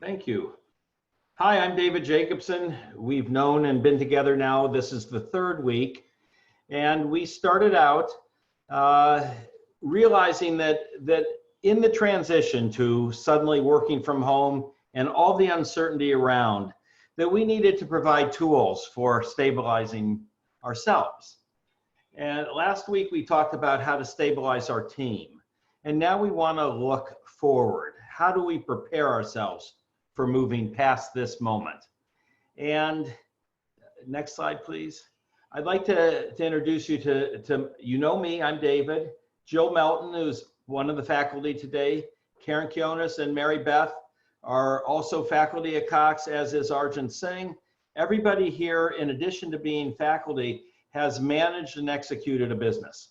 Thank you. Hi, I'm David Jacobson. We've known and been together now. This is the third week. And we started out realizing that in the transition to suddenly working from home and all the uncertainty around, that we needed to provide tools for stabilizing ourselves. And last week we talked about how to stabilize our team. And now we want to look forward. How do we prepare ourselves for moving past this moment? And next slide, please. I'd like to introduce you to, you know me, I'm David. Jill Melton, who's one of the faculty today. Karin Quiñones and Maribeth are also faculty at Cox, as is Arjan Singh. Everybody here, in addition to being faculty, has managed and executed a business.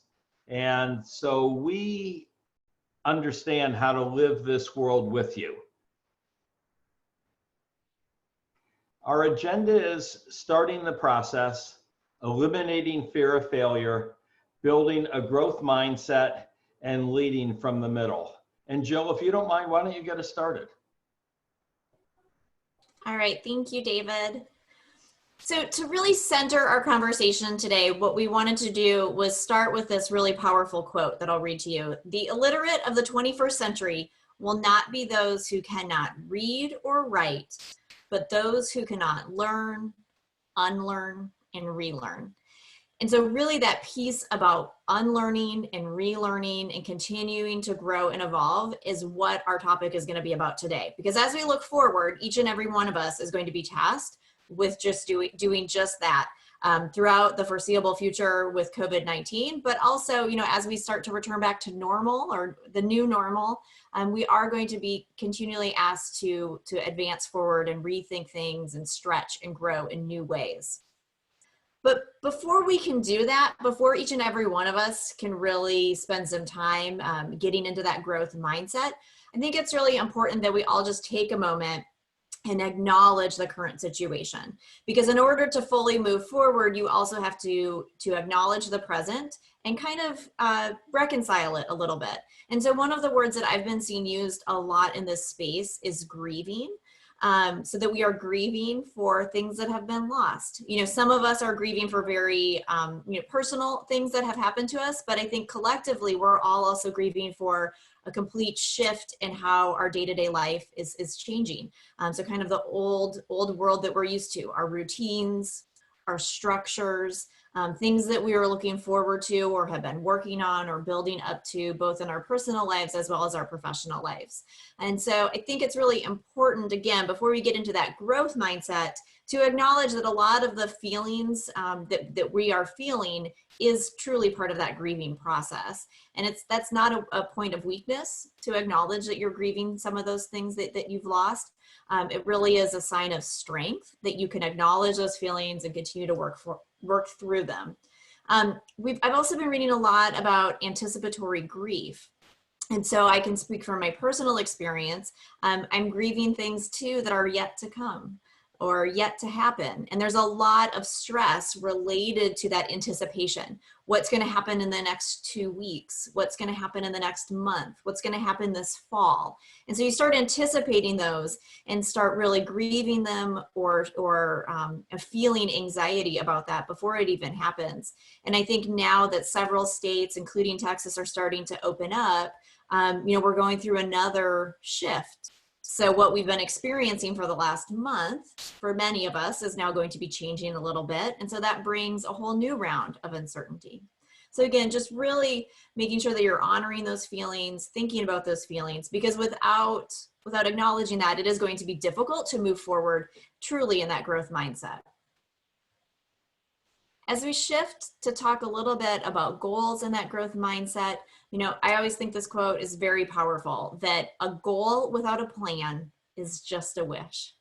And so we understand how to live this world with you. Our agenda is starting the process, eliminating fear of failure, building a growth mindset, and leading from the middle. And Jill, if you don't mind, why don't you get us started? All right, thank you, David. So to really center our conversation today, what we wanted to do was start with this really powerful quote that I'll read to you. The illiterate of the 21st century will not be those who cannot read or write, but those who cannot learn, unlearn, and relearn. And so really that piece about unlearning and relearning and continuing to grow and evolve is what our topic is going to be about today. Because as we look forward, each and every one of us is going to be tasked with just doing just that throughout the foreseeable future with COVID-19, but also, you know, as we start to return back to normal or the new normal, we are going to be continually asked to advance forward and rethink things and stretch and grow in new ways. But before we can do that, before each and every one of us can really spend some time getting into that growth mindset, I think it's really important that we all just take a moment and acknowledge the current situation. Because in order to fully move forward, you also have to acknowledge the present and kind of reconcile it a little bit. And so one of the words that I've been seeing used a lot in this space is grieving. So that we are grieving for things that have been lost. You know, some of us are grieving for very personal things that have happened to us, but I think collectively we're all also grieving for a complete shift in how our day-to-day life is changing. So kind of the old world that we're used to, our routines, our structures, things that we are looking forward to or have been working on or building up to, both in our personal lives as well as our professional lives. And so I think it's really important, again, before we get into that growth mindset, to acknowledge that a lot of the feelings that we are feeling is truly part of that grieving process. And that's not a point of weakness to acknowledge that you're grieving some of those things that you've lost. It really is a sign of strength that you can acknowledge those feelings and continue to work through them. I've also been reading a lot about anticipatory grief. And so I can speak from my personal experience. I'm grieving things too that are yet to come or yet to happen. And there's a lot of stress related to that anticipation. What's going to happen in the next 2 weeks? What's going to happen in the next month? What's going to happen this fall? And so you start anticipating those and start really grieving them or feeling anxiety about that before it even happens. And I think now that several states, including Texas, are starting to open up, we're going through another shift. So what we've been experiencing for the last month, for many of us, is now going to be changing a little bit. And so that brings a whole new round of uncertainty. So again, just really making sure that you're honoring those feelings, thinking about those feelings, because without acknowledging that, it is going to be difficult to move forward truly in that growth mindset. As we shift to talk a little bit about goals and that growth mindset, I always think this quote is very powerful, that a goal without a plan is just a wish.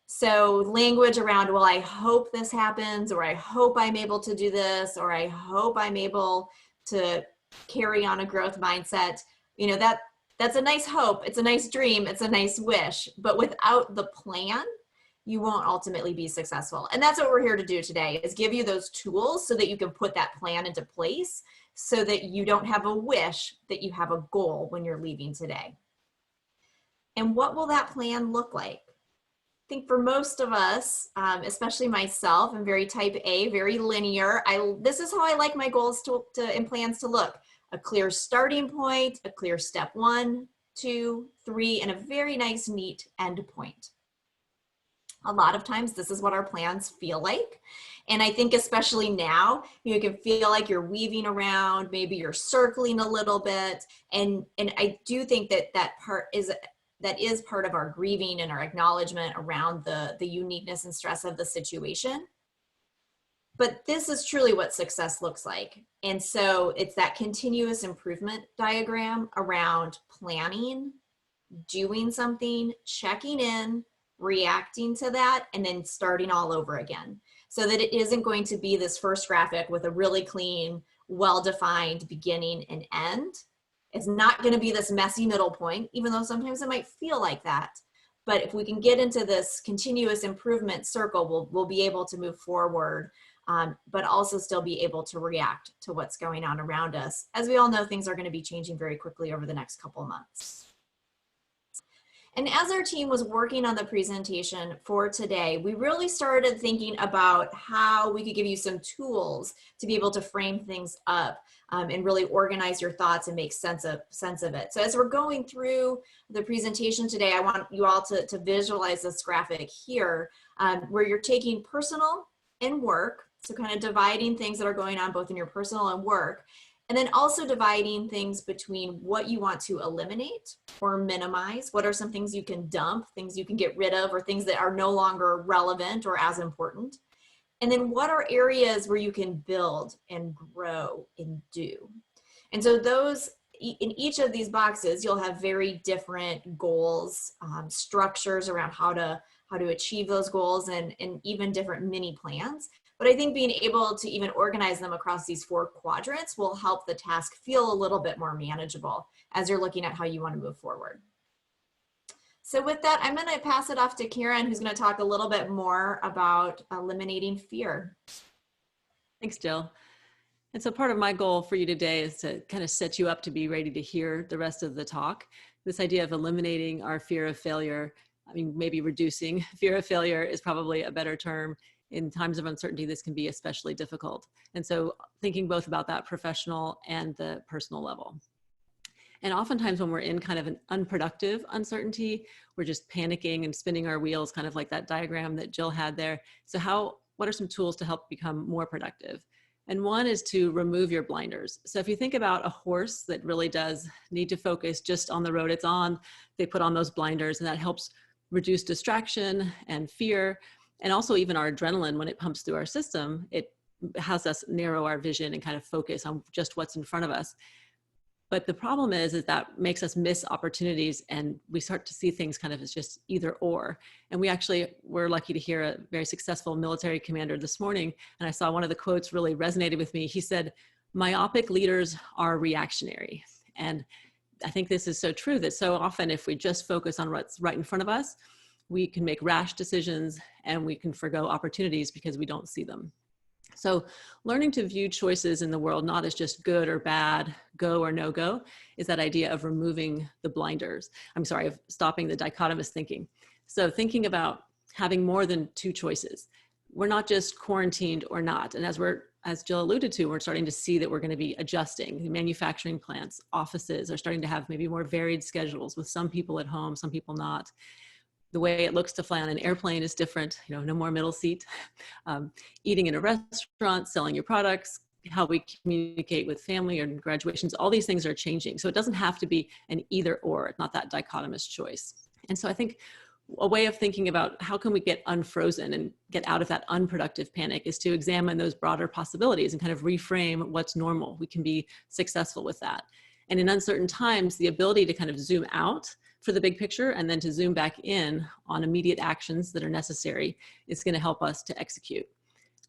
So language around, well, I hope this happens, or I hope I'm able to do this, or I hope I'm able to carry on a growth mindset, that's a nice hope, it's a nice dream, it's a nice wish, but without the plan, you won't ultimately be successful. And that's what we're here to do today, is give you those tools so that you can put that plan into place so that you don't have a wish, that you have a goal when you're leaving today. And what will that plan look like? I think for most of us, especially myself, I'm very type A, very linear. This is how I like my goals and plans to look. A clear starting point, a clear step 1, 2, 3, and a very nice, neat end point. A lot of times this is what our plans feel like. And I think especially now, you can feel like you're weaving around, maybe you're circling a little bit. And I do think that is part of our grieving and our acknowledgement around the uniqueness and stress of the situation. But this is truly what success looks like. And so it's that continuous improvement diagram around planning, doing something, checking in, reacting to that, and then starting all over again. So that it isn't going to be this first graphic with a really clean, well-defined beginning and end. It's not going to be this messy middle point, even though sometimes it might feel like that. But if we can get into this continuous improvement circle, we'll be able to move forward, but also still be able to react to what's going on around us. As we all know, things are going to be changing very quickly over the next couple of months. And as our team was working on the presentation for today, we really started thinking about how we could give you some tools to be able to frame things up and really organize your thoughts and make sense of it. So as we're going through the presentation today, I want you all to visualize this graphic here where you're taking personal and work, so kind of dividing things that are going on both in your personal and work, and then also dividing things between what you want to eliminate or minimize. What are some things you can dump, things you can get rid of, or things that are no longer relevant or as important? And then what are areas where you can build and grow and do? And so those, in each of these boxes, you'll have very different goals, structures around how to achieve those goals, and even different mini plans. But I think being able to even organize them across these 4 quadrants will help the task feel a little bit more manageable as you're looking at how you want to move forward. So with that, I'm going to pass it off to Karin, who's going to talk a little bit more about eliminating fear. Thanks, Jill. And so part of my goal for you today is to kind of set you up to be ready to hear the rest of the talk. This idea of eliminating our fear of failure, I mean, maybe reducing fear of failure is probably a better term. In times of uncertainty, this can be especially difficult. And so thinking both about that professional and the personal level. And oftentimes when we're in kind of an unproductive uncertainty, we're just panicking and spinning our wheels, kind of like that diagram that Jill had there. So what are some tools to help become more productive? And one is to remove your blinders. So if you think about a horse that really does need to focus just on the road it's on, they put on those blinders, and that helps reduce distraction and fear. And also even our adrenaline, when it pumps through our system, it has us narrow our vision and kind of focus on just what's in front of us. But the problem is that makes us miss opportunities, and we start to see things kind of as just either or. And we're lucky to hear a very successful military commander this morning. And I saw one of the quotes really resonated with me. He said, "Myopic leaders are reactionary." And I think this is so true, that so often if we just focus on what's right in front of us, we can make rash decisions and we can forgo opportunities because we don't see them. So learning to view choices in the world not as just good or bad, go or no go, is that idea of removing the blinders. Of stopping the dichotomous thinking. So thinking about having more than 2 choices. We're not just quarantined or not. And as Jill alluded to, we're starting to see that we're going to be adjusting. Manufacturing plants, offices are starting to have maybe more varied schedules with some people at home, some people not. The way it looks to fly on an airplane is different, no more middle seat. Eating in a restaurant, selling your products, how we communicate with family or graduations, all these things are changing. So it doesn't have to be an either or, not that dichotomous choice. And so I think a way of thinking about how can we get unfrozen and get out of that unproductive panic is to examine those broader possibilities and kind of reframe what's normal. We can be successful with that. And in uncertain times, the ability to kind of zoom out for the big picture and then to zoom back in on immediate actions that are necessary is going to help us to execute.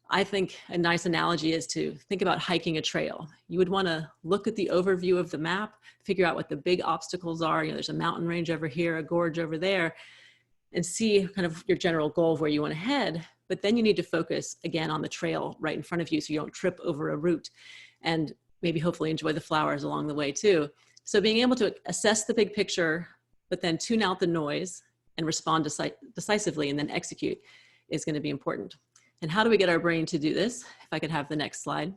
I think a nice analogy is to think about hiking a trail. You would want to look at the overview of the map, figure out what the big obstacles are. There's a mountain range over here, a gorge over there, and see kind of your general goal of where you want to head. But then you need to focus again on the trail right in front of you so you don't trip over a route, and maybe hopefully enjoy the flowers along the way too. So being able to assess the big picture, but then tune out the noise and respond decisively and then execute is going to be important. And how do we get our brain to do this? If I could have the next slide.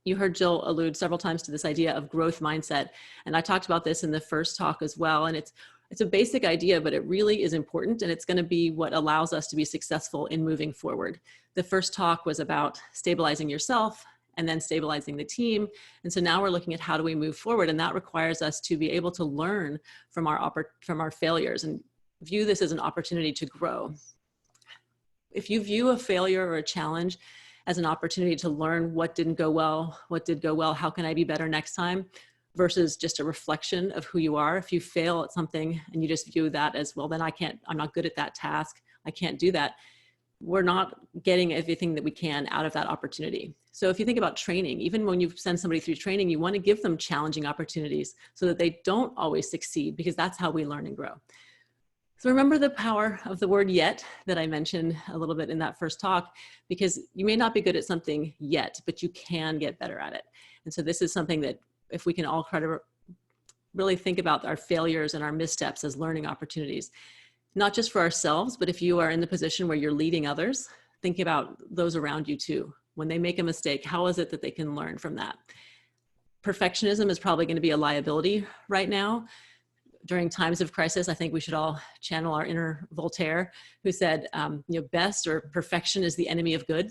You heard Jill allude several times to this idea of growth mindset. And I talked about this in the first talk as well. And it's a basic idea, but it really is important. And it's going to be what allows us to be successful in moving forward. The first talk was about stabilizing yourself and then stabilizing the team. And so now we're looking at how do we move forward? And that requires us to be able to learn from our failures and view this as an opportunity to grow. If you view a failure or a challenge as an opportunity to learn what didn't go well, what did go well, how can I be better next time, versus just a reflection of who you are. If you fail at something and you just view that as, well, then I'm not good at that task, I can't do that, we're not getting everything that we can out of that opportunity. So if you think about training, even when you send somebody through training, you want to give them challenging opportunities so that they don't always succeed, because that's how we learn and grow. So remember the power of the word yet that I mentioned a little bit in that first talk, because you may not be good at something yet, but you can get better at it. And so this is something that if we can all try to really think about our failures and our missteps as learning opportunities, not just for ourselves, but if you are in the position where you're leading others, think about those around you too. When they make a mistake, how is it that they can learn from that? Perfectionism is probably going to be a liability right now. During times of crisis, I think we should all channel our inner Voltaire, who said, best or perfection is the enemy of good.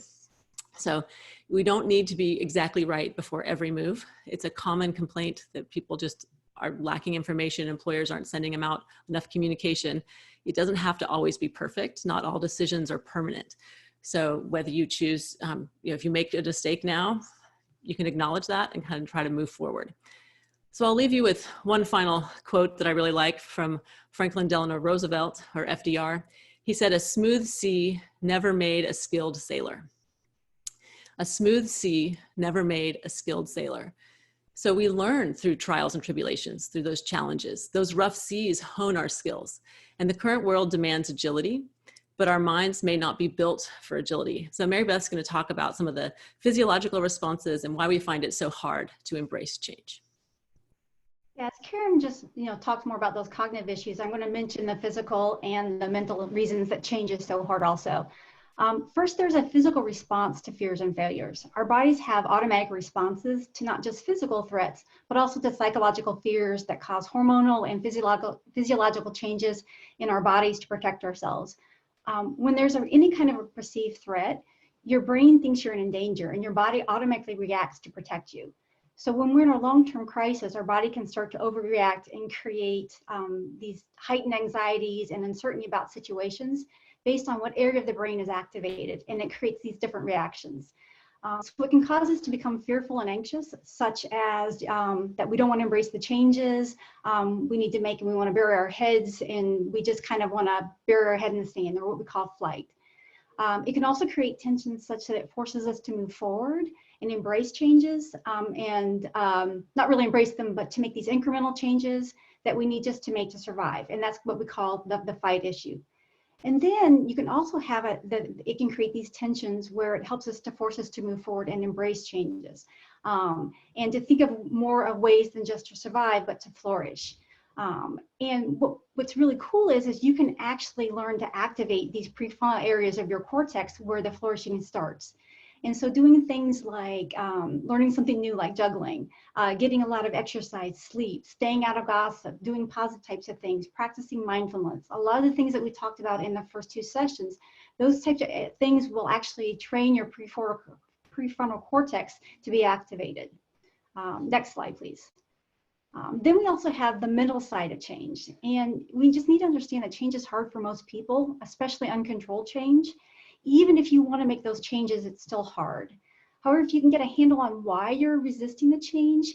So we don't need to be exactly right before every move. It's a common complaint that people just are lacking information. Employers aren't sending them out enough communication. It doesn't have to always be perfect. Not all decisions are permanent. So whether you choose, if you make a mistake now, you can acknowledge that and kind of try to move forward. So I'll leave you with one final quote that I really like from Franklin Delano Roosevelt, or FDR. He said, "A smooth sea never made a skilled sailor." A smooth sea never made a skilled sailor. So we learn through trials and tribulations, through those challenges. Those rough seas hone our skills. And the current world demands agility, but our minds may not be built for agility. So Maribeth's going to talk about some of the physiological responses and why we find it so hard to embrace change. Yes, Karin just talked more about those cognitive issues. I'm going to mention the physical and the mental reasons that change is so hard also. First, there's a physical response to fears and failures. Our bodies have automatic responses to not just physical threats, but also to psychological fears that cause hormonal and physiological changes in our bodies to protect ourselves. When there's any kind of a perceived threat, your brain thinks you're in danger and your body automatically reacts to protect you. So when we're in a long-term crisis, our body can start to overreact and create these heightened anxieties and uncertainty about situations based on what area of the brain is activated, and it creates these different reactions. So it can cause us to become fearful and anxious, such as that we don't want to embrace the changes we need to make, and we want to bury our heads, and we just kind of want to bury our head in the sand, or what we call flight. It can also create tension such that it forces us to move forward and embrace changes, and not really embrace them, but to make these incremental changes that we need just to make to survive. And that's what we call the fight issue. And then you can also have it can create these tensions where it helps us to force us to move forward and embrace changes, and to think of more of ways than just to survive, but to flourish. And what's really cool is you can actually learn to activate these prefrontal areas of your cortex where the flourishing starts. And so doing things like learning something new like juggling, getting a lot of exercise, sleep, staying out of gossip, doing positive types of things, practicing mindfulness, a lot of the things that we talked about in the first two sessions, those types of things will actually train your prefrontal cortex to be activated. Next slide, please. Then we also have the mental side of change. And we just need to understand that change is hard for most people, especially uncontrolled change. Even if you want to make those changes, it's still hard. However, if you can get a handle on why you're resisting the change,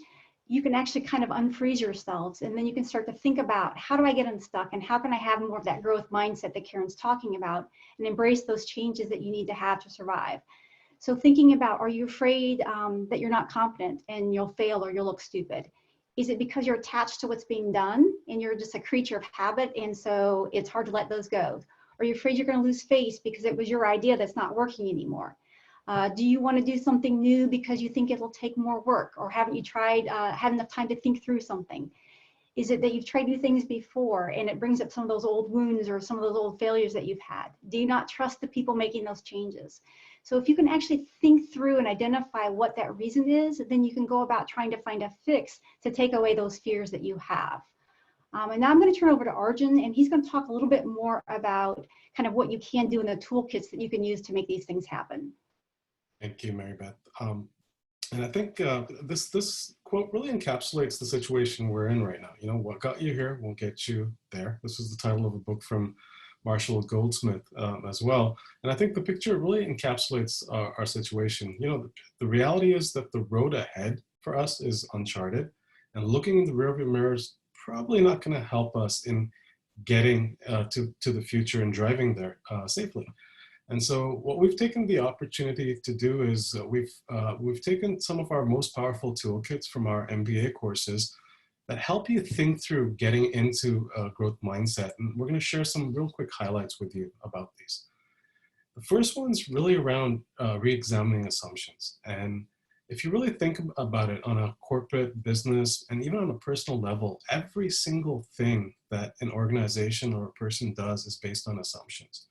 you can actually kind of unfreeze yourselves. And then you can start to think about, how do I get unstuck? And how can I have more of that growth mindset that Karin's talking about, and embrace those changes that you need to have to survive? So thinking about, are you afraid that you're not competent and you'll fail or you'll look stupid? Is it because you're attached to what's being done and you're just a creature of habit, and so it's hard to let ththose go? Are you afraid you're going to lose face because it was your idea that's not working anymore? Do you want to do something new because you think it'll take more work, or haven't you tried, had enough time to think through something? Is it that you've tried new things before and it brings up some of those old wounds or some of those old failures that you've had? Do you not trust the people making those changes? So if you can actually think through and identify what that reason is, then you can go about trying to find a fix to take away those fears that you have. And now I'm going to turn over to Arjan, and he's going to talk a little bit more about kind of what you can do in the toolkits that you can use to make these things happen. Thank you, Maribeth. And I think this quote really encapsulates the situation we're in right now. You know, what got you here won't get you there. This is the title of a book from Marshall Goldsmith as well. And I think the picture really encapsulates our situation. You know, the reality is that the road ahead for us is uncharted, and looking in the rearview mirror is probably not going to help us in getting to the future and driving there safely. And so what we've taken the opportunity to do is we've taken some of our most powerful toolkits from our MBA courses that help you think through getting into a growth mindset. And we're going to share some real quick highlights with you about these. The first one's really around re-examining assumptions. And if you really think about it on a corporate, business, and even on a personal level, every single thing that an organization or a person does is based on assumptions.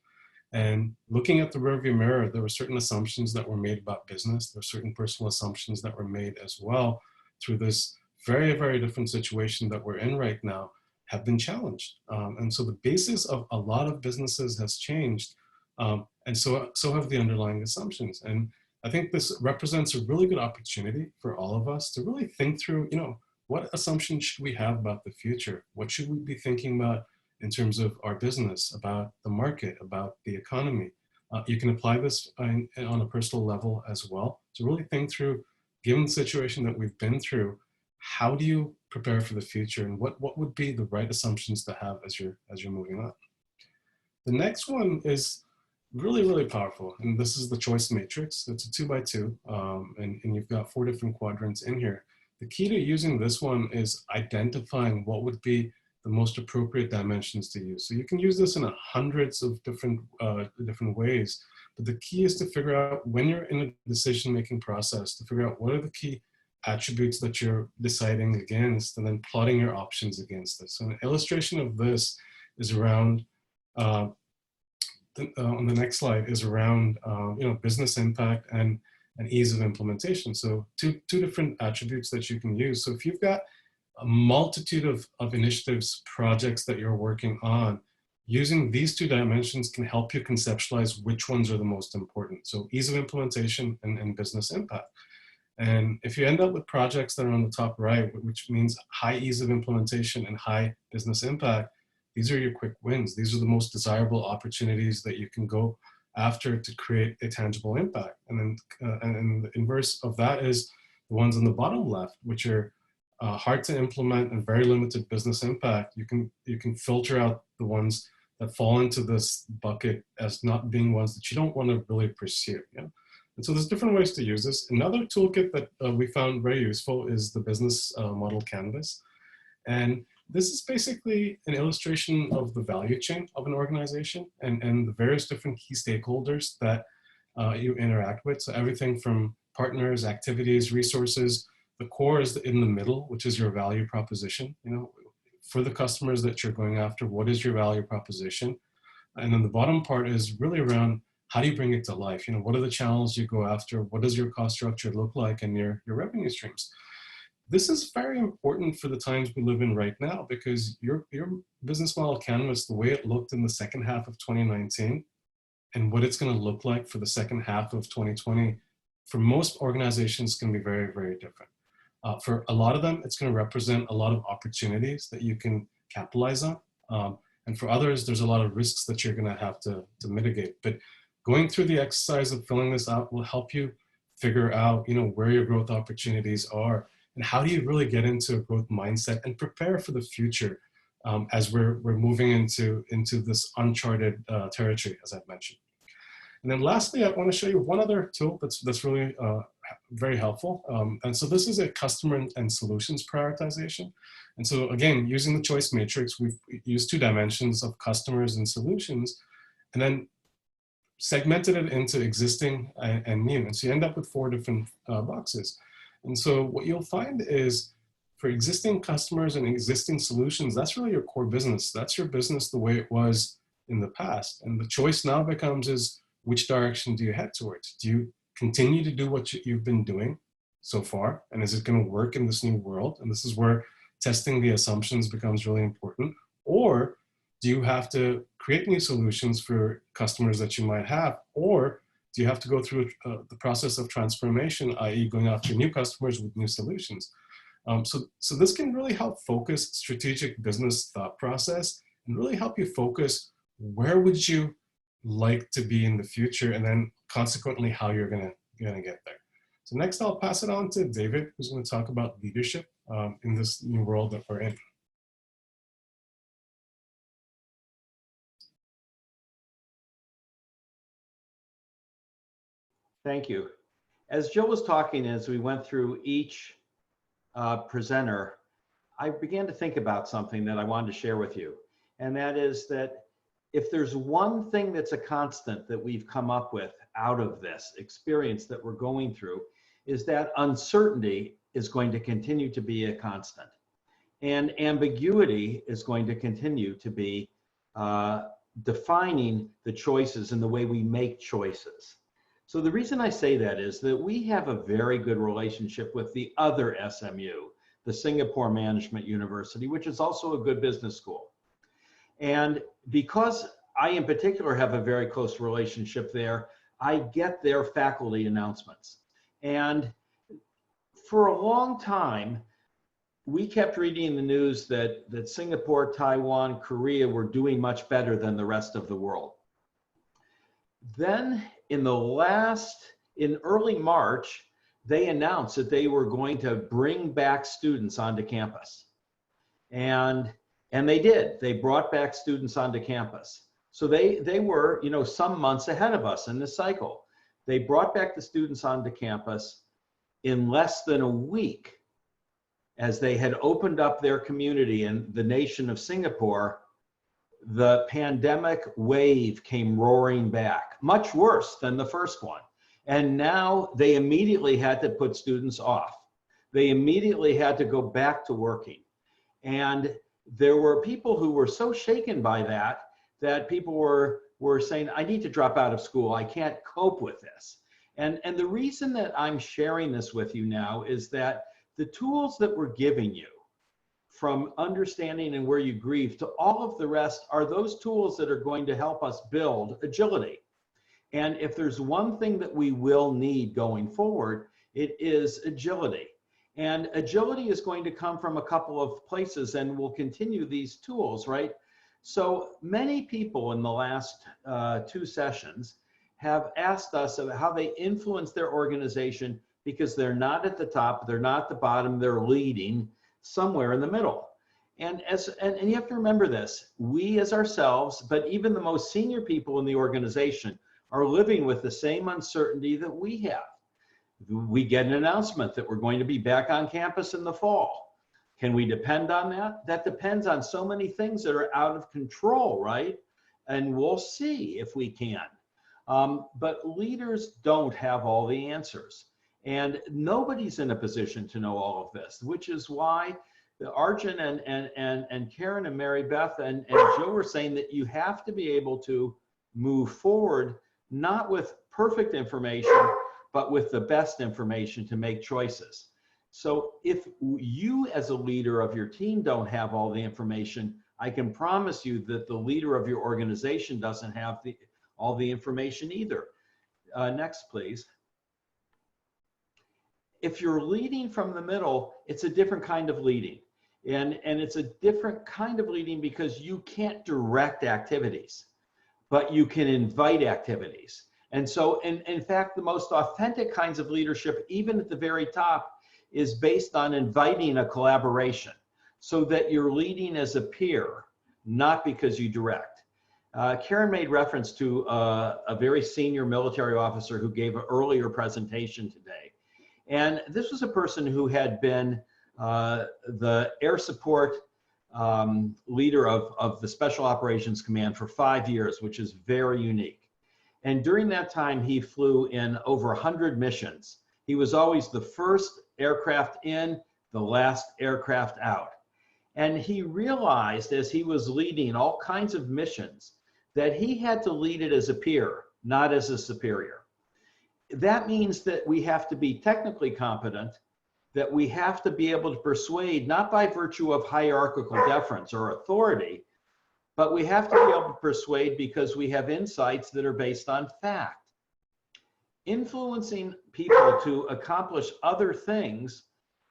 And looking at the rearview mirror, there were certain assumptions that were made about business. There were certain personal assumptions that were made as well through this very, very different situation that we're in right now have been challenged. And so the basis of a lot of businesses has changed. And so have the underlying assumptions. And I think this represents a really good opportunity for all of us to really think through, you know, what assumptions should we have about the future? What should we be thinking about in terms of our business, about the market, about the economy? You can apply this on a personal level as well to really think through, given the situation that we've been through, how do you prepare for the future, and what would be the right assumptions to have as you're moving on? The next one is really, really powerful, and this is the choice matrix. It's a 2x2, and you've got 4 different quadrants in here. The key to using this one is identifying what would be the most appropriate dimensions to use. So you can use this in hundreds of different ways, but the key is to figure out, when you're in a decision-making process, to figure out what are the key attributes that you're deciding against, and then plotting your options against this. So an illustration of this is around, on the next slide, is around you know, business impact and ease of implementation. So two different attributes that you can use. So if you've got a multitude of initiatives, projects that you're working on, using these 2 dimensions can help you conceptualize which ones are the most important. So ease of implementation and business impact. And if you end up with projects that are on the top right, which means high ease of implementation and high business impact, these are your quick wins. These are the most desirable opportunities that you can go after to create a tangible impact. And then and the inverse of that is the ones on the bottom left, which are hard to implement and very limited business impact. You can filter out the ones that fall into this bucket as not being ones that you don't want to really pursue. Yeah? And so there's different ways to use this. Another toolkit that we found very useful is the business model canvas. And this is basically an illustration of the value chain of an organization and the various different key stakeholders that you interact with. So everything from partners, activities, resources. The core is in the middle, which is your value proposition. You know, for the customers that you're going after, what is your value proposition? And then the bottom part is really around, how do you bring it to life? You know, what are the challenges you go after? What does your cost structure look like, and your revenue streams? This is very important for the times we live in right now, because your business model canvas, the way it looked in the second half of 2019 and what it's going to look like for the second half of 2020, for most organizations can be very, very different. For a lot of them, it's going to represent a lot of opportunities that you can capitalize on. And for others, there's a lot of risks that you're going to have to mitigate. But going through the exercise of filling this out will help you figure out, you know, where your growth opportunities are, and how do you really get into a growth mindset and prepare for the future as we're moving into this uncharted territory, as I've mentioned. And then lastly, I want to show you one other tool that's really very helpful. And so this is a customer and solutions prioritization. And so again, using the choice matrix, we've used 2 dimensions of customers and solutions, and then segmented it into existing and new. And so you end up with 4 different boxes. And so what you'll find is, for existing customers and existing solutions, that's really your core business. That's your business the way it was in the past. And the choice now becomes is, which direction do you head towards? Do you continue to do what you've been doing so far? And is it going to work in this new world? And this is where testing the assumptions becomes really important. Or do you have to create new solutions for customers that you might have? Or do you have to go through the process of transformation, i.e. going after new customers with new solutions? So this can really help focus strategic business thought process and really help you focus where would you like to be in the future, and then consequently how you're gonna get there. So next I'll pass it on to David, who's going to talk about leadership in this new world that we're in. Thank you. As Jill was talking, as we went through each presenter, I began to think about something that I wanted to share with you. And that is that if there's one thing that's a constant that we've come up with out of this experience that we're going through, is that uncertainty is going to continue to be a constant. And ambiguity is going to continue to be defining the choices and the way we make choices. So the reason I say that is that we have a very good relationship with the other SMU, the Singapore Management University, which is also a good business school. And because I in particular have a very close relationship there, I get their faculty announcements. And for a long time, we kept reading in the news that Singapore, Taiwan, Korea were doing much better than the rest of the world. Then in early March, they announced that they were going to bring back students onto campus. And they did. They brought back students onto campus. So they were, some months ahead of us in this cycle. They brought back the students onto campus in less than a week. As they had opened up their community in the nation of Singapore, the pandemic wave came roaring back, much worse than the first one. And now they immediately had to put students off. They immediately had to go back to working. And there were people who were so shaken by that people were saying, I need to drop out of school. I can't cope with this. And the reason that I'm sharing this with you now is that the tools that we're giving you, from understanding and where you grieve to all of the rest, are those tools that are going to help us build agility. And if there's one thing that we will need going forward, it is agility. And agility is going to come from a couple of places, and we'll continue these tools, right? So many people in the last 2 sessions have asked us about how they influence their organization, because they're not at the top, they're not at the bottom, they're leading somewhere in the middle. And you have to remember this, we as ourselves, but even the most senior people in the organization are living with the same uncertainty that we have. We get an announcement that we're going to be back on campus in the fall. Can we depend on that? That depends on so many things that are out of control, right? And we'll see if we can. But leaders don't have all the answers. And nobody's in a position to know all of this, which is why Arjan and Karin and Maribeth and Jill were saying that you have to be able to move forward, not with perfect information, but with the best information to make choices. So if you as a leader of your team don't have all the information, I can promise you that the leader of your organization doesn't have all the information either. Next, please. If you're leading from the middle, it's a different kind of leading. And it's a different kind of leading because you can't direct activities, but you can invite activities. And so, in fact, the most authentic kinds of leadership, even at the very top, is based on inviting a collaboration so that you're leading as a peer, not because you direct. Karin made reference to a very senior military officer who gave an earlier presentation today. And this was a person who had been the air support leader of the Special Operations Command for 5 years, which is very unique. And during that time, he flew in over 100 missions. He was always the first aircraft in, the last aircraft out. And he realized as he was leading all kinds of missions that he had to lead it as a peer, not as a superior. That means that we have to be technically competent, that we have to be able to persuade, not by virtue of hierarchical deference or authority, but we have to be able to persuade because we have insights that are based on fact. Influencing people to accomplish other things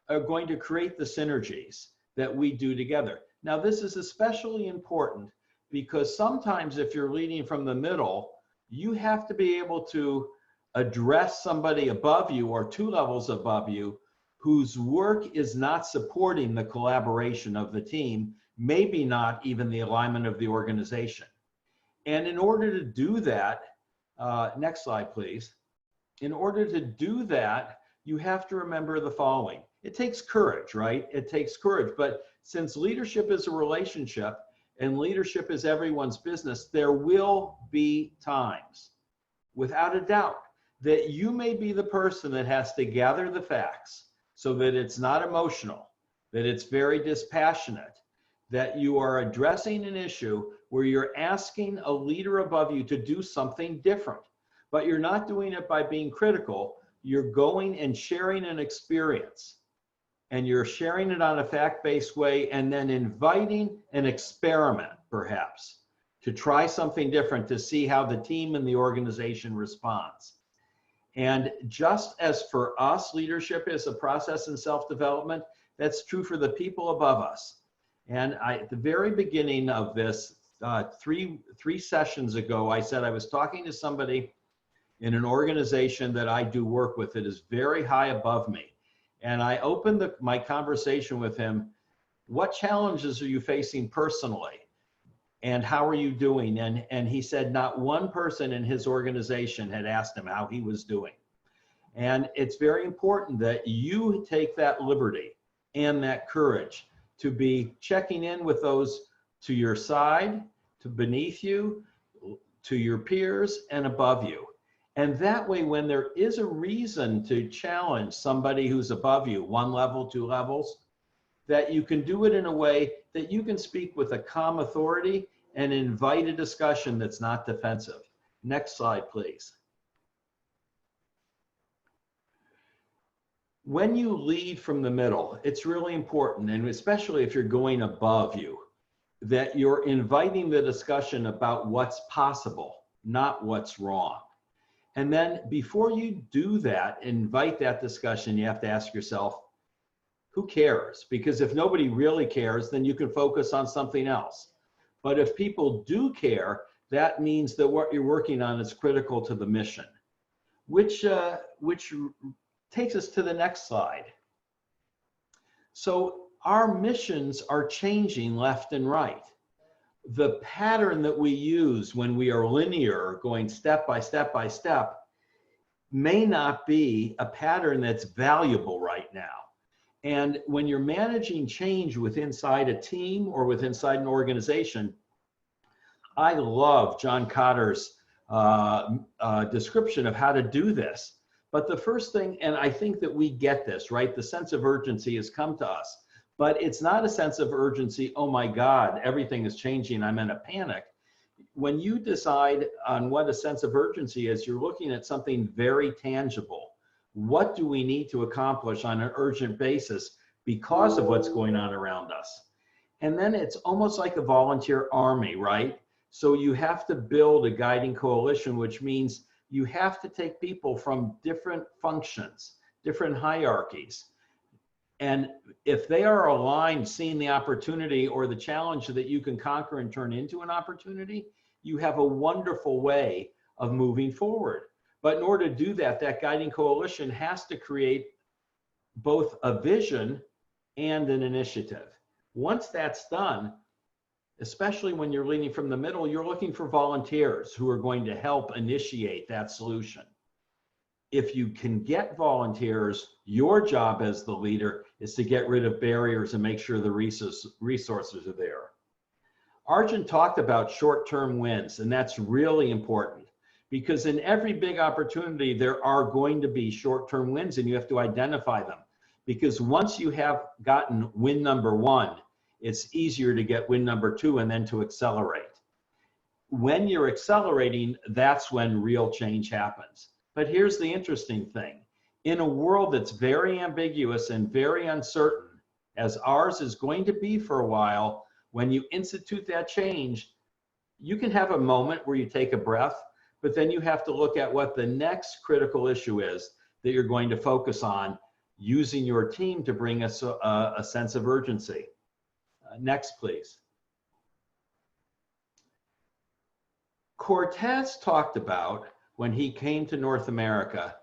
are going to create the synergies that we do together. Now, this is especially important because sometimes if you're leading from the middle, you have to be able to address somebody above you or 2 levels above you whose work is not supporting the collaboration of the team, maybe not even the alignment of the organization. And in order to do that, next slide, please. In order to do that, you have to remember the following. It takes courage, right? It takes courage. But since leadership is a relationship and leadership is everyone's business, there will be times, without a doubt, that you may be the person that has to gather the facts so that it's not emotional, that it's very dispassionate, that you are addressing an issue where you're asking a leader above you to do something different, but you're not doing it by being critical. You're going and sharing an experience, and you're sharing it on a fact-based way, and then inviting an experiment, perhaps, to try something different to see how the team and the organization responds. And just as for us, leadership is a process in self-development, that's true for the people above us. And at the very beginning of this, three sessions ago, I said I was talking to somebody in an organization that I do work with that is very high above me. And I opened my conversation with him. What challenges are you facing personally? And how are you doing? And he said not one person in his organization had asked him how he was doing. And it's very important that you take that liberty and that courage to be checking in with those to your side, to beneath you, to your peers, and above you. And that way, when there is a reason to challenge somebody who's above you, 1 level, 2 levels, that you can do it in a way that you can speak with a calm authority and invite a discussion that's not defensive. Next slide, please. When you lead from the middle, it's really important, and especially if you're going above you, that you're inviting the discussion about what's possible, not what's wrong. And then before you do that, invite that discussion, you have to ask yourself, who cares? Because if nobody really cares, then you can focus on something else. But if people do care, that means that what you're working on is critical to the mission, which takes us to the next slide. So our missions are changing left and right. The pattern that we use when we are linear, going step by step by step, may not be a pattern that's valuable right now. And when you're managing change inside a team or inside an organization, I love John Cotter's description of how to do this. But the first thing, and I think that we get this, right? The sense of urgency has come to us, but it's not a sense of urgency, oh my God, everything is changing, I'm in a panic. When you decide on what a sense of urgency is, you're looking at something very tangible. What do we need to accomplish on an urgent basis because of what's going on around us? And then it's almost like a volunteer army, right? So you have to build a guiding coalition, which means you have to take people from different functions, different hierarchies. And if they are aligned, seeing the opportunity or the challenge that you can conquer and turn into an opportunity, you have a wonderful way of moving forward. But in order to do that, that guiding coalition has to create both a vision and an initiative. Once that's done, especially when you're leading from the middle, you're looking for volunteers who are going to help initiate that solution. If you can get volunteers, your job as the leader is to get rid of barriers and make sure the resources are there. Arjan talked about short-term wins, and that's really important because in every big opportunity, there are going to be short-term wins and you have to identify them. because once you have gotten win number one, it's easier to get win number two and then to accelerate. When you're accelerating, that's when real change happens. But here's the interesting thing. In a world that's very ambiguous and very uncertain, as ours is going to be for a while, when you institute that change, you can have a moment where you take a breath, but then you have to look at what the next critical issue is that you're going to focus on, using your team to bring us a sense of urgency. Next, please. Cortez talked about, when he came to North America,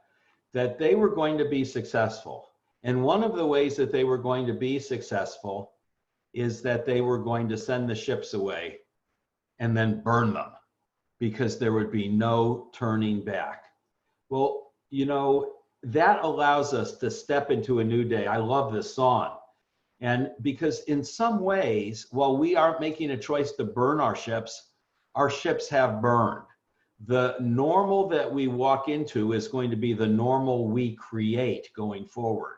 that they were going to be successful. And one of the ways that they were going to be successful is that they were going to send the ships away and then burn them, because there would be no turning back. Well, you know, that allows us to step into a new day. I love this song. And because in some ways, while we aren't making a choice to burn our ships have burned. The normal that we walk into is going to be the normal we create going forward.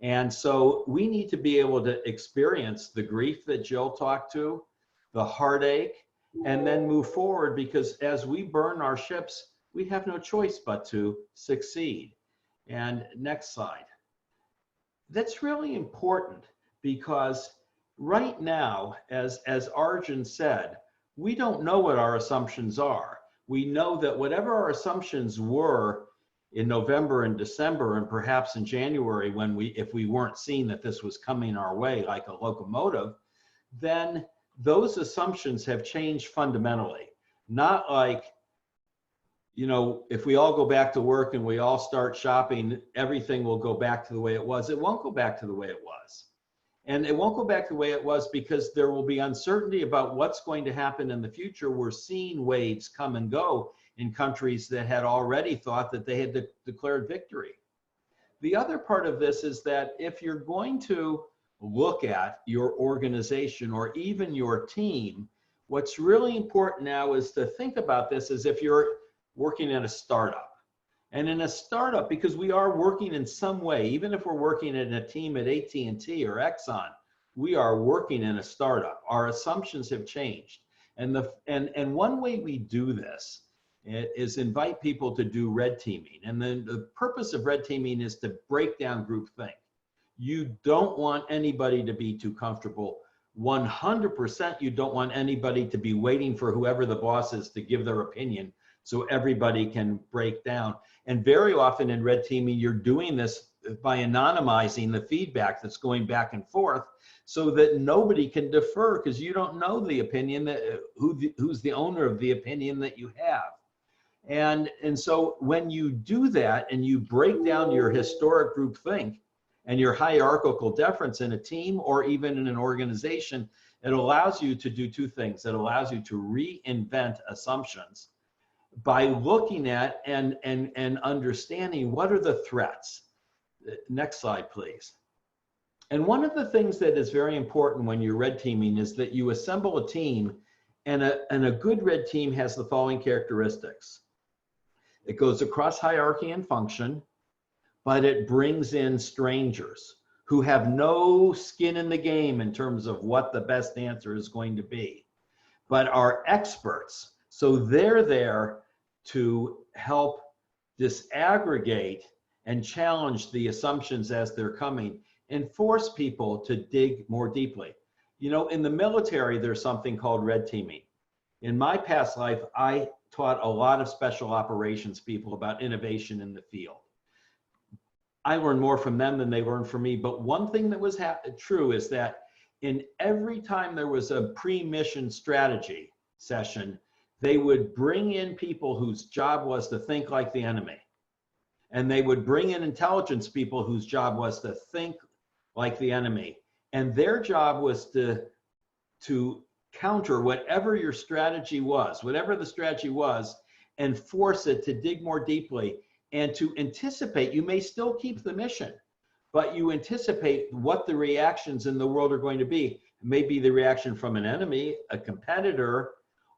And so we need to be able to experience the grief that Jill talked to, the heartache, and then move forward, because as we burn our ships, we have no choice but to succeed. And next slide. That's really important, because right now, as Arjan said, we don't know what our assumptions are. We know that whatever our assumptions were in November and December, and perhaps in January, when if we weren't seeing that this was coming our way like a locomotive, then those assumptions have changed fundamentally. Not like, you know, if we all go back to work and we all start shopping, everything will go back to the way it was. It won't go back to the way it was. And it won't go back the way it was because there will be uncertainty about what's going to happen in the future. We're seeing waves come and go in countries that had already thought that they had declared victory. The other part of this is that if you're going to look at your organization or even your team, what's really important now is to think about this as if you're working in a startup. And in a startup, because we are working in some way, even if we're working in a team at AT&T or Exxon, we are working in a startup. Our assumptions have changed. And one way we do this is invite people to do red teaming. And then the purpose of red teaming is to break down groupthink. You don't want anybody to be too comfortable. 100% you don't want anybody to be waiting for whoever the boss is to give their opinion so everybody can break down. And very often in red teaming, you're doing this by anonymizing the feedback that's going back and forth so that nobody can defer, because you don't know the opinion that who's the owner of the opinion that you have. And so when you do that and you break down your historic groupthink and your hierarchical deference in a team or even in an organization, it allows you to do two things. It allows you to reinvent assumptions by looking at and understanding what are the threats. Next slide, please. And one of the things that is very important when you're red teaming is that you assemble a team, and a good red team has the following characteristics. It goes across hierarchy and function, but it brings in strangers who have no skin in the game in terms of what the best answer is going to be, but are experts. So they're there to help disaggregate and challenge the assumptions as they're coming and force people to dig more deeply. You know, in the military, there's something called red teaming. In my past life, I taught a lot of special operations people about innovation in the field. I learned more from them than they learned from me. But one thing that was true is that in every time there was a pre-mission strategy session, they would bring in people whose job was to think like the enemy. And they would bring in intelligence people whose job was to think like the enemy. And their job was to counter whatever your strategy was, whatever the strategy was, and force it to dig more deeply and to anticipate. You may still keep the mission, but you anticipate what the reactions in the world are going to be. It may be the reaction from an enemy, a competitor,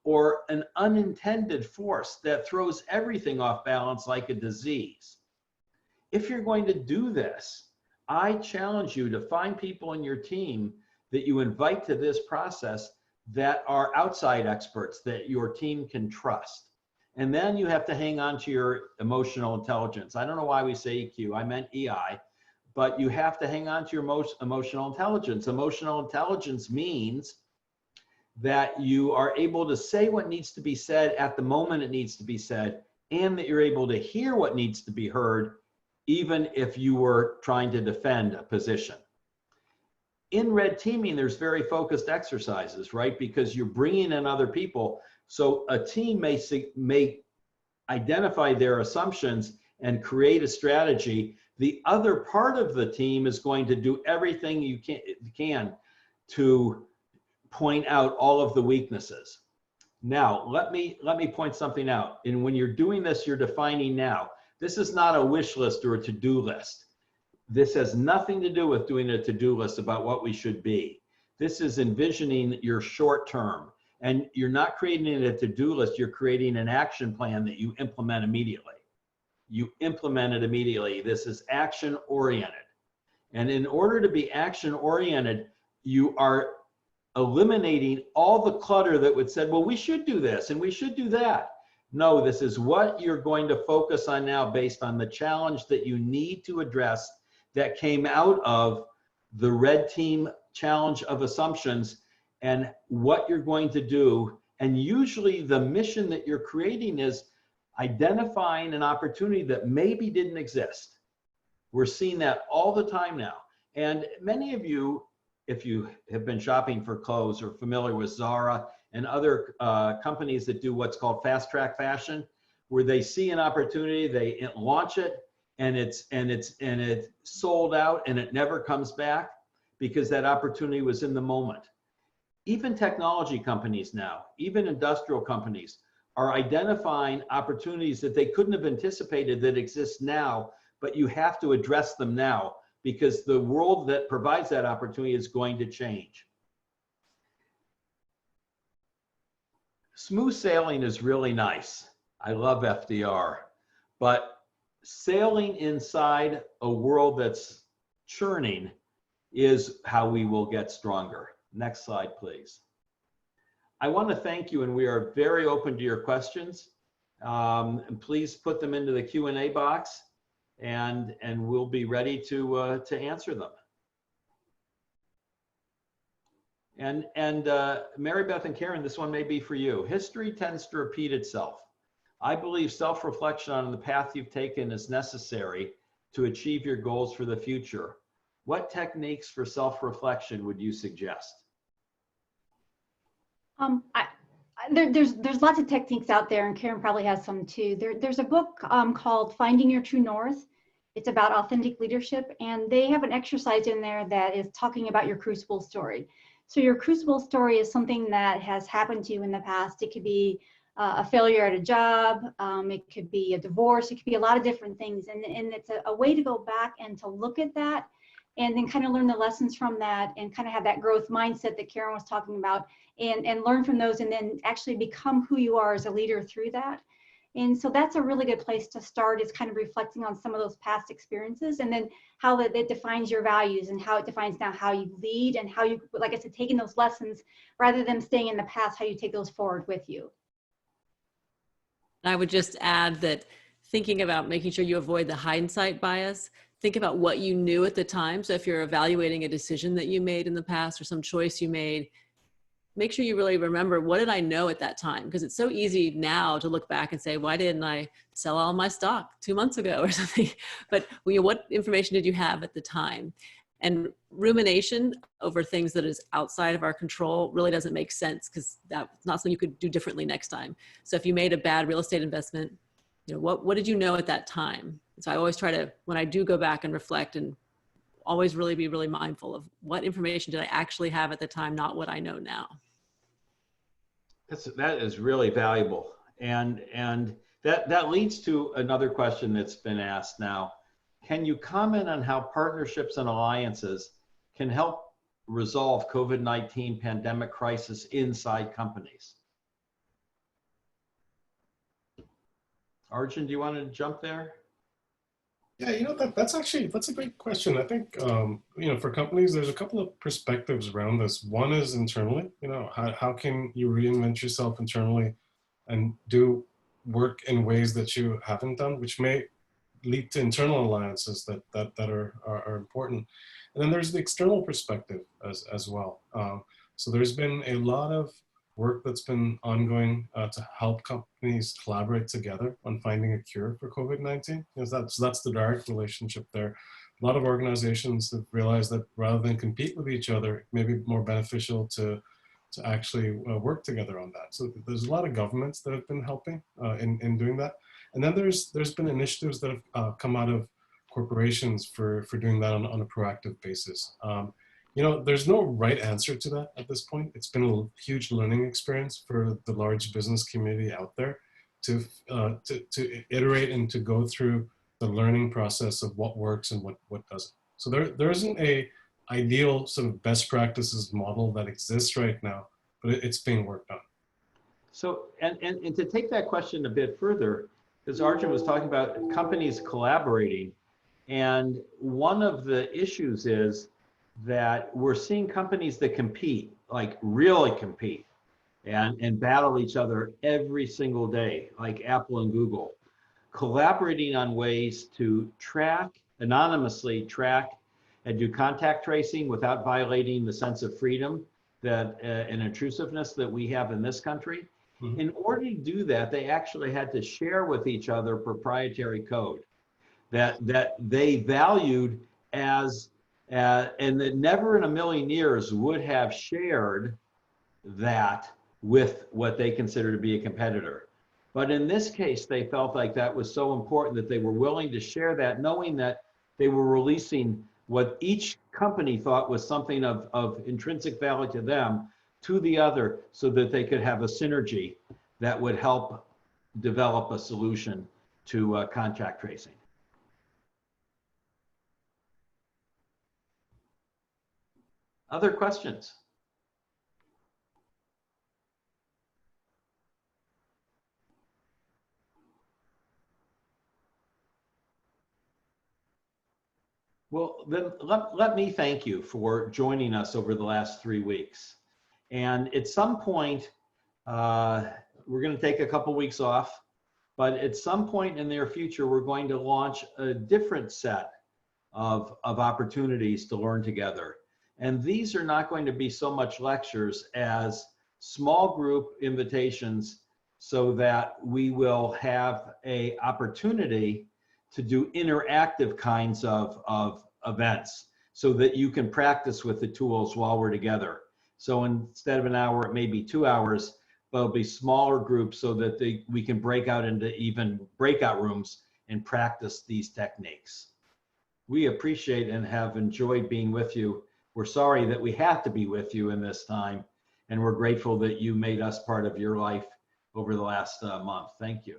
or an unintended force that throws everything off balance like a disease. If you're going to do this, I challenge you to find people in your team that you invite to this process that are outside experts that your team can trust. And then you have to hang on to your emotional intelligence. I don't know why we say EQ, I meant EI, but you have to hang on to your most emotional intelligence. Emotional intelligence means that you are able to say what needs to be said at the moment it needs to be said, and that you're able to hear what needs to be heard, even if you were trying to defend a position. In red teaming, there's very focused exercises, right? Because you're bringing in other people. So a team may identify their assumptions and create a strategy. The other part of the team is going to do everything you can to point out all of the weaknesses. Now, let me point something out. And when you're doing this, you're defining now. This is not a wish list or a to-do list. This has nothing to do with doing a to-do list about what we should be. This is envisioning your short term. And you're not creating a to-do list, you're creating an action plan that you implement immediately. You implement it immediately. This is action oriented. And in order to be action oriented, you are eliminating all the clutter that would say, well, we should do this and we should do that. No, this is what you're going to focus on now based on the challenge that you need to address that came out of the red team challenge of assumptions and what you're going to do. And usually the mission that you're creating is identifying an opportunity that maybe didn't exist. We're seeing that all the time now. And many of you, if you have been shopping for clothes or familiar with Zara and other companies that do what's called fast track fashion, where they see an opportunity, they launch it, and it's sold out and it never comes back because that opportunity was in the moment. Even technology companies now, even industrial companies, are identifying opportunities that they couldn't have anticipated that exist now, but you have to address them now because the world that provides that opportunity is going to change. Smooth sailing is really nice. I love FDR, but sailing inside a world that's churning is how we will get stronger. Next slide, please. I want to thank you, and we are very open to your questions. And please put them into the Q&A box, and we'll be ready to answer them. And Maribeth and Karin, this one may be for you. History tends to repeat itself. I believe self-reflection on the path you've taken is necessary to achieve your goals for the future. What techniques for self-reflection would you suggest? There's lots of techniques out there, and Karin probably has some too. There's a book called Finding Your True North. It's about authentic leadership, and they have an exercise in there that is talking about your crucible story. So your crucible story is something that has happened to you in the past. It could be a failure at a job, it could be a divorce, it could be a lot of different things. And it's a way to go back and to look at that and then kind of learn the lessons from that and kind of have that growth mindset that Karin was talking about and learn from those and then actually become who you are as a leader through that. And so that's a really good place to start, is kind of reflecting on some of those past experiences and then how it defines your values and how it defines now how you lead and how you, like I said, taking those lessons rather than staying in the past, how you take those forward with you. I would just add that thinking about making sure you avoid the hindsight bias, think about what you knew at the time. So if you're evaluating a decision that you made in the past or some choice you made, make sure you really remember, what did I know at that time? Because it's so easy now to look back and say, why didn't I sell all my stock 2 months ago or something? But what information did you have at the time? And rumination over things that is outside of our control really doesn't make sense, because that's not something you could do differently next time. So if you made a bad real estate investment, what did you know at that time? So I always try to, when I do go back and reflect, and always really be really mindful of what information did I actually have at the time, not what I know now. That is really valuable. And that leads to another question that's been asked now. Can you comment on how partnerships and alliances can help resolve COVID-19 pandemic crisis inside companies? Arjan, do you want to jump there? Yeah, that's a great question. I think for companies, there's a couple of perspectives around this. One is internally. How can you reinvent yourself internally and do work in ways that you haven't done, which may lead to internal alliances that are important. And then there's the external perspective as well. So there's been a lot of work that's been ongoing to help companies collaborate together on finding a cure for COVID-19. That's the direct relationship there. A lot of organizations have realized that rather than compete with each other, it may be more beneficial to actually work together on that. So there's a lot of governments that have been helping in doing that. And then there's been initiatives that have come out of corporations for doing that on a proactive basis. There's no right answer to that at this point. It's been a huge learning experience for the large business community out there to iterate and to go through the learning process of what works and what doesn't. So there isn't a ideal sort of best practices model that exists right now, but it's being worked on. So, and to take that question a bit further, because Arjan was talking about companies collaborating, and one of the issues is that we're seeing companies that compete, like really compete, and battle each other every single day, like Apple and Google, collaborating on ways to anonymously track and do contact tracing without violating the sense of freedom and intrusiveness that we have in this country. Mm-hmm. In order to do that, they actually had to share with each other proprietary code that they valued and that never in a million years would have shared that with what they consider to be a competitor. But in this case, they felt like that was so important that they were willing to share that, knowing that they were releasing what each company thought was something of intrinsic value to them to the other, so that they could have a synergy that would help develop a solution to contact tracing. Other questions? Well, then let me thank you for joining us over the last 3 weeks. And at some point, we're going to take a couple weeks off, but at some point in the near future, we're going to launch a different set of opportunities to learn together. And these are not going to be so much lectures as small group invitations, so that we will have an opportunity to do interactive kinds of events, so that you can practice with the tools while we're together. So instead of an hour, it may be 2 hours, but it'll be smaller groups, so that we can break out into even breakout rooms and practice these techniques. We appreciate and have enjoyed being with you. We're sorry that we have to be with you in this time, and we're grateful that you made us part of your life over the last month. Thank you.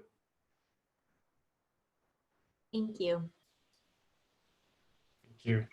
Thank you. Thank you.